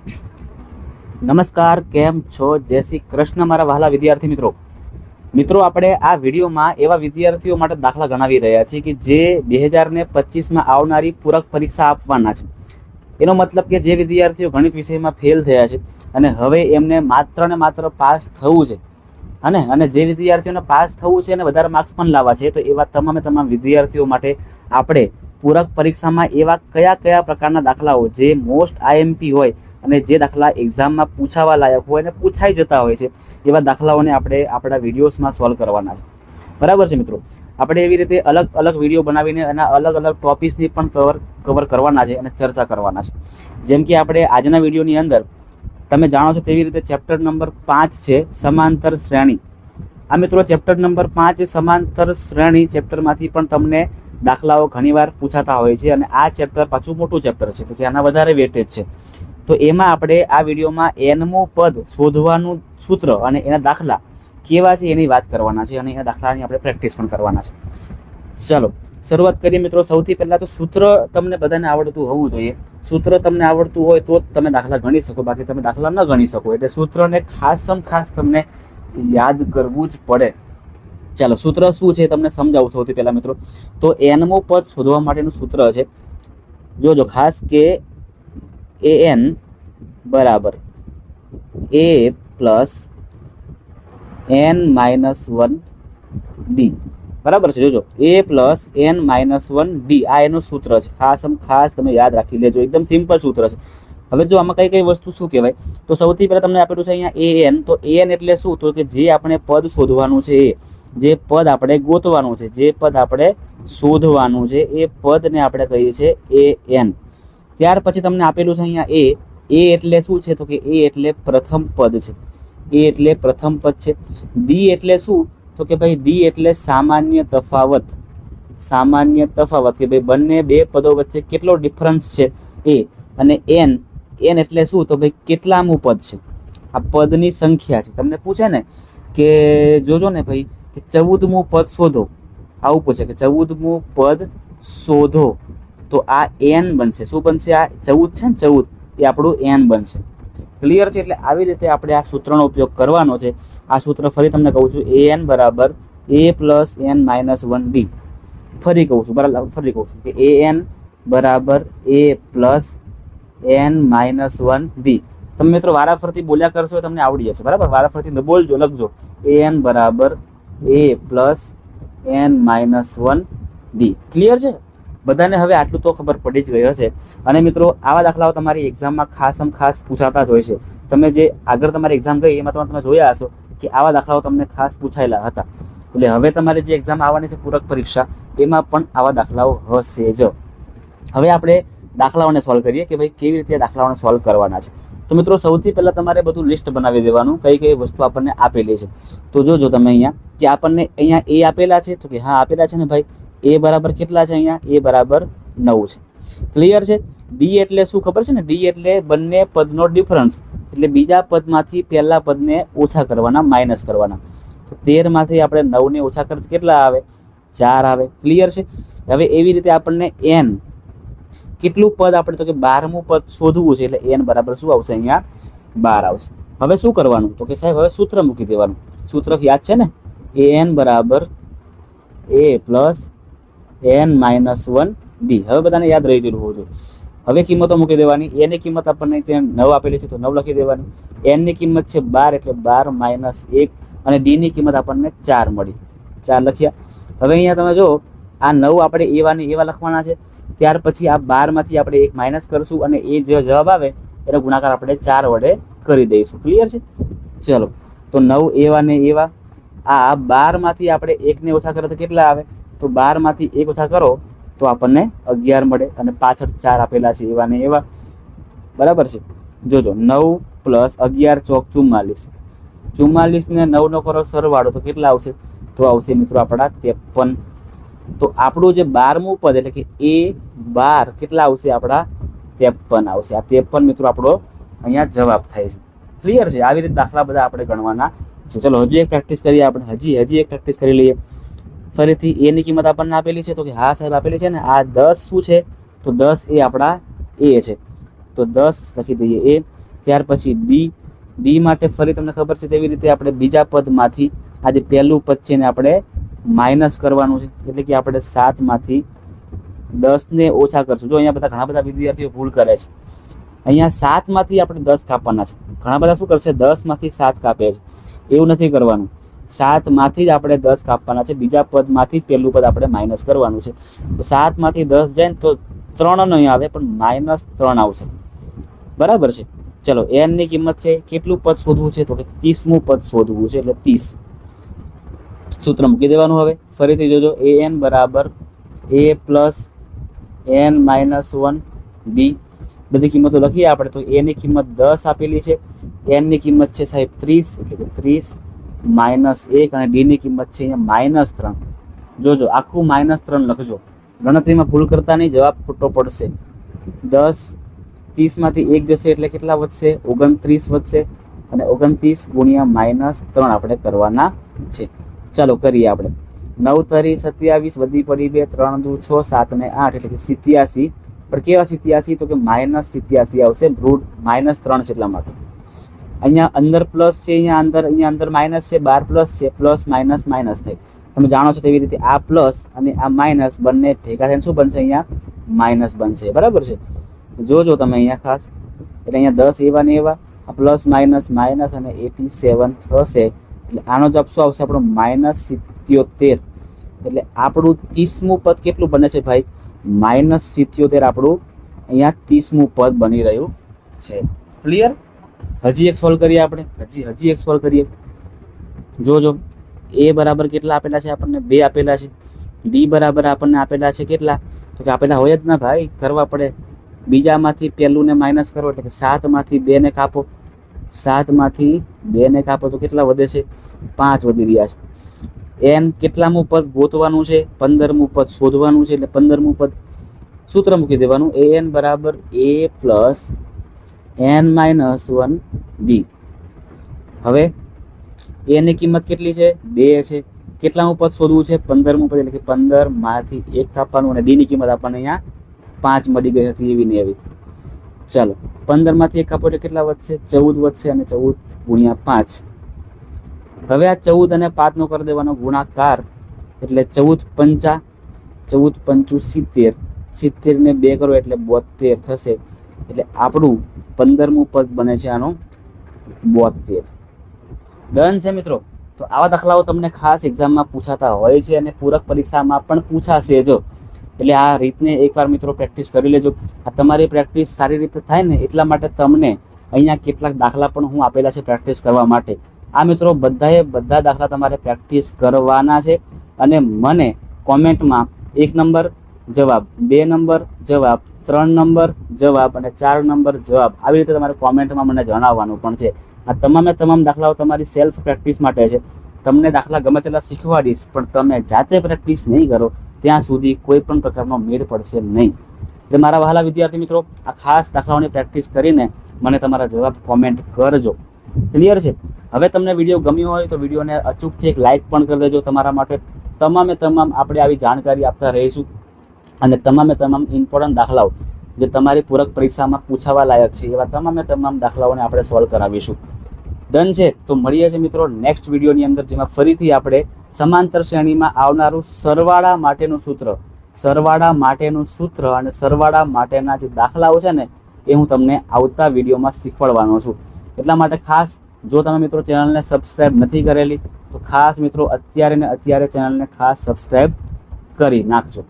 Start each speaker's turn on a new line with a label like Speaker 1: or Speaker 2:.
Speaker 1: નમસ્કાર, કેમ છો? જય શ્રી કૃષ્ણ મારા વહાલા વિદ્યાર્થી મિત્રો આપણે આ વિડીયોમાં એવા વિદ્યાર્થીઓ માટે દાખલા ગણાવી રહ્યા છીએ કે જે 2025માં આવનારી પૂરક પરીક્ષા આપવાના છે. એનો મતલબ કે જે વિદ્યાર્થીઓ ગણિત વિષયમાં ફેલ થયા છે અને હવે એમને માત્ર ને માત્ર પાસ થવું છે અને જે વિદ્યાર્થીઓને પાસ થવું છે અને વધારે માર્ક્સ પણ લાવવા છે, તો એવા તમામ વિદ્યાર્થીઓ માટે આપણે પૂરક પરીક્ષામાં એવા કયા પ્રકારના દાખલાઓ જે મોસ્ટ આઈએમપી હોય અને જે દાખલા એક્ઝામમાં પૂછાવા લાયક હોય અને પૂછાઈ જતા હોય છે, એવા દાખલાઓને આપણે આપણા વિડીયોઝમાં સોલ્વ કરવાના છે. બરાબર છે મિત્રો? આપણે એવી રીતે અલગ અલગ વિડીયો બનાવીને એના અલગ અલગ ટોપિક્સની પણ કવર કરવાના છે અને ચર્ચા કરવાના છે. જેમ કે આપણે આજના વિડીયોની અંદર તમે જાણો છો તેવી રીતે ચેપ્ટર નંબર 5 છે સમાંતર શ્રેણી. આ મિત્રો ચેપ્ટર નંબર 5 સમાંતર શ્રેણી ચેપ્ટરમાંથી પણ તમને દાખલાઓ ઘણીવાર પૂછાતા હોય છે અને આ ચેપ્ટર પાછું મોટું ચેપ્ટર છે, તો કે આના વધારે વેટેજ છે. તો એમાં આપણે આ વિડીયોમાં nમું પદ શોધવાનું સૂત્ર અને એના દાખલા કેવા છે એની વાત કરવાના છે અને એના દાખલાની આપણે પ્રેક્ટિસ પણ કરવાના છે. ચલો શરૂઆત કરીએ મિત્રો. સૌથી પહેલાં તો સૂત્ર તમને બધાને આવડતું હોવું જોઈએ. સૂત્ર તમને આવડતું હોય તો જ તમે દાખલા ગણી શકો, બાકી તમે દાખલા ન ગણી શકો. એટલે સૂત્રને ખાસ તમને યાદ કરવું જ પડે. ચાલો સૂત્ર શું છે તમને સમજાવું સૌથી પહેલાં મિત્રો. તો nમું પદ શોધવા માટેનું સૂત્ર છે, જોજો ખાસ, કે an બરાબર a પ્લસ n-1 d. બરાબર છે? જોજો a પ્લસ n-1 d આ એનું સૂત્ર છે. ખાસ તમે યાદ રાખી લેજો. એકદમ સિમ્પલ સૂત્ર છે. હવે જો આમાં કઈ વસ્તુ શું કહેવાય, તો સૌથી પહેલાં તમને આપેલું છે અહીંયા an. તો an એટલે શું? તો કે જે આપણે પદ શોધવાનું છે, જે પદ આપણે ગોતવાનું છે, જે પદ આપણે શોધવાનું છે, એ પદને આપણે કહીએ છીએ an. ત્યાર પછી તમને આપેલું છે અહીંયા a એટલે શું છે? તો કે a એટલે પ્રથમ પદ છે. a એટલે પ્રથમ પદ છે. d એટલે શું? તો કે ભાઈ d એટલે સામાન્ય તફાવત. સામાન્ય તફાવત કે ભાઈ બંને બે પદો વચ્ચે કેટલો ડિફરન્સ છે એ. અને n એટલે શું? તો ભાઈ કેટલામું પદ છે, આ પદની સંખ્યા છે. તમને પૂછે ને કે જોજો ને ભાઈ કે 14મું પદ શોધો, આવું પૂછે કે 14મું પદ શોધો, તો આ n બનશે. શું બનશે? આ 14 છે ને, 14 એ આપણું n બનશે. ક્લિયર છે? એટલે આવી રીતે આપણે આ સૂત્રનો ઉપયોગ કરવાનો છે. આ સૂત્ર ફરી તમને કહું છું, an બરાબર a પ્લસ n-1 d. ફરી કહું છું કે an બરાબર a પ્લસ n-1 d. તમે મિત્રો વારાફરતી બોલ્યા કરશો તમને આવડી જશે. બરાબર? વારાફરતી બોલજો, લખજો an બરાબર a plus n-1 d. Clear છે બધાને? હવે આટલું તો ખબર પડી જ ગઈ હશે. અને મિત્રો આવા દાખલાઓ તમારી એક્ઝામમાં ખાસ પૂછાતા જ હોય છે. તમે જે આગળ તમારી એક્ઝામ ગઈ એમાં તમે જોયા હશો કે આવા દાખલાઓ તમને ખાસ પૂછાયેલા હતા. એટલે હવે તમારી જે એક્ઝામ આવવાની છે પૂરક પરીક્ષા, એમાં પણ આવા દાખલાઓ હશે જ. હવે આપણે દાખલાઓને સોલ્વ કરીએ કે ભાઈ કેવી રીતે દાખલાઓને સોલ્વ કરવાના છે. તો મિત્રો સૌથી પહેલાં તમારે બધું લિસ્ટ બનાવી દેવાનું, કઈ વસ્તુ આપણને આપેલી છે. તો જોજો તમે અહીંયા કે આપણને અહીંયા a આપેલા છે, તો કે હા આપેલા છે ને ભાઈ. a બરાબર કેટલા છે? અહીંયા a બરાબર 9 છે. ક્લિયર છે? d એટલે શું ખબર છે ને? d એટલે બંને પદનો ડિફરન્સ, એટલે બીજા પદમાંથી પહેલા પદને ઓછા કરવાના, માઇનસ કરવાના. તો 13માંથી આપણે 9ને ઓછા કરતા કેટલા આવે? 4 આવે. ક્લિયર છે? હવે એવી રીતે આપણને n કેટલું પદ આપણે, તો કે 12મું પદ શોધવું છે, એટલે n બરાબર શું આવશે? અહીંયા 12 આવશે. હવે શું કરવાનું? તો કે સાહેબ હવે સૂત્ર મૂકી દેવાનું. સૂત્ર યાદ છે ને? an બરાબર a પ્લસ n-1 d. હવે બધાને યાદ રહી ગયેલું હોવું જોઈએ. હવે કિંમતો મૂકી દેવાની. a ની કિંમત આપણને ત્યાં 9 આપેલી છે, તો 9 લખી દેવાની. n ની કિંમત છે 12, એટલે 12 - 1. અને d ની કિંમત આપણને 4 મળી, 4 લખ્યા. હવે અહીંયા તમે જો આ 9 આપણે એવા લખવાના છે. ત્યાર પછી આ 12માંથી આપણે 1 માઇનસ કરશું અને એ જે જવાબ આવે એનો ગુણાકાર આપણે 4 વડે કરી દઈશું. ક્લિયર છે? ચલો તો 9 એવા ને એવા. આ 12માંથી આપણે 1ને ઓછા કરે તો કેટલા આવે? તો 12માંથી 1 ઓછા કરો તો આપણને 11 મળે. અને પાછળ 4 આપેલા છે એવા ને એવા. બરાબર છે? જોજો 9 + 11 = 44. 44 ને 9 નો કરો સરવાળો તો કેટલા આવશે? તો આવશે મિત્રો આપણા 53. તો આપણું જે 12મું પદ એટલે કે a12 કેટલા આવશે? આપણા 53 આવશે. આ 53 મિત્રો આપણો અહીંયા જવાબ થાય છે. ક્લિયર છે? આવી રીતે દાખલા બધા આપણે ગણવાના છે. ચલો હજી એક પ્રેક્ટિસ કરીએ આપણે. હજી એક પ્રેક્ટિસ કરી લઈએ. ફરીથી a ની કિંમત આપણને આપેલી છે, તો કે હા સાહેબ આપેલી છે ને. આ 10 શું છે? તો 10 એ આપણા a છે, તો 10 લખી દઈએ a. ત્યાર પછી ડી માટે ફરી તમને ખબર છે તેવી રીતે આપણે બીજા પદમાંથી આ જે પહેલું પદ છે ને આપણે માઇનસ કરવાનું છે, એટલે કે આપણે 7માંથી 10ને ઓછા કરશું. જો અહીંયા ઘણા બધા વિદ્યાર્થીઓ ભૂલ કરે છે. અહીંયા 7માંથી આપણે 10 કાપવાના છે. ઘણા બધા શું કરશે, 10માંથી 7 કાપે છે. એવું નથી કરવાનું. 7માંથી જ આપણે 10 કાપવાના છે. બીજા પદમાંથી જ પહેલું પદ આપણે માઇનસ કરવાનું છે. તો 7માંથી 10 જાય ને તો 3 નહીં આવે, પણ -3 આવશે. બરાબર છે. ચલો n ની કિંમત છે, કેટલું પદ શોધવું છે, તો કે 30મું પદ શોધવું છે, એટલે 30. સૂત્ર મૂકી દેવાનું. હવે ફરીથી જોજો, an બરાબર a plus n minus 1 d. બધી કિંમતો લખીએ આપણે. તો a ની કિંમત 10 આપેલી છે, n ની કિંમત છે સાહેબ 30, એટલે કે 30 -1, અને d ની કિંમત છે અહીંયા -3. જોજો આખું -3 લખજો, ગણતરીમાં ભૂલ કરતા નહીં, જવાબ ખોટો પડશે. 10 30માંથી 1 જશે એટલે કેટલા વધશે, 29 વધશે, અને 29 ગુણ્યા -3 આપણે કરવાના છે. ચાલો કરીએ આપણે. 9 તરી 27, વધી પડી 2, 3 દુ 6, 7 ને 8, એટલે કે 87. પણ કેવા 87, તો કે -87 આવશે. રૂટ -3 છે એટલા માટે. અહીંયા અંદર પ્લસ છે, અહીંયા અંદર માઇનસ છે, બાર પ્લસ છે, પ્લસ માઇનસ માઇનસ થાય. તમે જાણો છો તેવી રીતે આ પ્લસ અને આ માઇનસ બંને ભેગા થઈને શું બનશે, અહીંયા માઇનસ બનશે. બરાબર છે. જોજો તમે અહીંયા ખાસ, એટલે અહીંયા 10 એવા ને એવા, આ પ્લસ માઇનસ માઇનસ અને 87 થશે. એટલે આનો જવાબ શું આવશે આપણો, -77. એટલે આપણું 30મું પદ કેટલું બને છે ભાઈ, -77 આપણું અહીંયા 30મું પદ બની રહ્યું છે. ક્લિયર? હજી એક સોલ્વ કરીએ આપણે. હજી એક સોલ્વ કરીએ. જોજો a બરાબર કેટલા આપેલા છે આપણને, 2 આપેલા છે. d બરાબર આપણને આપેલા છે કેટલા, તો કે આપેલા હોય જ ના ભાઈ, કરવા પડે. બીજામાંથી પહેલું ને માઇનસ કરો, એટલે કે 7માંથી 2 ને કાપો. 7માંથી 2 ને કાપો તો કેટલા વધે છે, 5 વધી રહ્યા છે. n કેટલામું પદ ગોતવાનું છે, 15મું પદ શોધવાનું છે. એટલે 15મું પદ સૂત્ર મૂકી દેવાનું, an બરાબર a plus n minus 1 d. હવે a ની કિંમત કેટલી છે, 2 છે. કેટલામું પદ શોધવું છે, 15મું પદ, એટલે કે 15માંથી 1 કાપવાનું, અને d ની કિંમત આપણને અહીંયા 5 મળી ગઈ હતી એવી ને એવી. ચાલો 15માંથી 1 કાપો એટલે કેટલા વધશે, 14 વધશે, અને 14 ગુણ્યા 5. હવે આ 14 અને 5 નો કરી દેવાનો ગુણાકાર, એટલે 14 પંચા 70, 70 ને 2 કરો એટલે 72 થશે. એટલે આપણું 15મું પદ બને છે આનું 72. ડન છે મિત્રો. તો આવા દાખલાઓ તમને ખાસ એક્ઝામમાં પૂછાતા હોય છે, અને પૂરક પરીક્ષામાં પણ પૂછાશે. જો એટલે આ રીતને એકવાર મિત્રો પ્રેક્ટિસ કરી લેજો. આ તમારી પ્રેક્ટિસ સારી રીતે થાય ને એટલા માટે તમને અહીંયા કેટલાક દાખલા પણ હું આપેલા છે પ્રેક્ટિસ કરવા માટે. આ મિત્રો બધા દાખલા તમારે પ્રેક્ટિસ કરવાના છે, અને મને કોમેન્ટમાં 1 નંબર જવાબ, 2 નંબર જવાબ, 3 નંબર જવાબ અને 4 નંબર જવાબ આવી રીતે તમારે કોમેન્ટમાં મને જણાવવાનું પણ છે. આ તમામ દાખલાઓ તમારી સેલ્ફ પ્રેક્ટિસ માટે છે. તમને દાખલા ગમે તેટલા શીખવાડીશ, પણ તમે જાતે પ્રેક્ટિસ નહીં કરો ત્યાં સુધી કોઈ પણ પ્રકારનો મેળ પડશે નહીં. એટલે મારા વહાલા વિદ્યાર્થી મિત્રો, આ ખાસ દાખલાઓની પ્રેક્ટિસ કરીને મને તમારા જવાબ કોમેન્ટ કરજો. ક્લિયર છે? હવે તમને વિડીયો ગમ્યો હોય તો વિડીયોને અચૂકથી એક લાઇક પણ કરી દેજો. તમારા માટે તમામ આપણે આવી જાણકારી આપતા રહીશું, અને તમામ ઇમ્પોર્ટન્ટ દાખલાઓ જે તમારી પૂરક પરીક્ષામાં પૂછાવા લાયક છે એવા તમામ દાખલાઓને આપણે સોલ્વ કરાવીશું. ડન છે? તો મળીએ છીએ મિત્રો નેક્સ્ટ વિડીયોની અંદર, જેમાં ફરીથી આપણે સમાંતર શ્રેણીમાં આવનારું સરવાળા માટેનું સૂત્ર અને સરવાળા માટેના જે દાખલાઓ છે ને એ હું તમને આવતા વિડીયોમાં શીખવાડવાનો છું. એટલા માટે ખાસ જો તમે મિત્રો ચેનલને સબસ્ક્રાઈબ નથી કરેલી તો ખાસ મિત્રો અત્યારે ચેનલને ખાસ સબસ્ક્રાઈબ કરી નાખજો.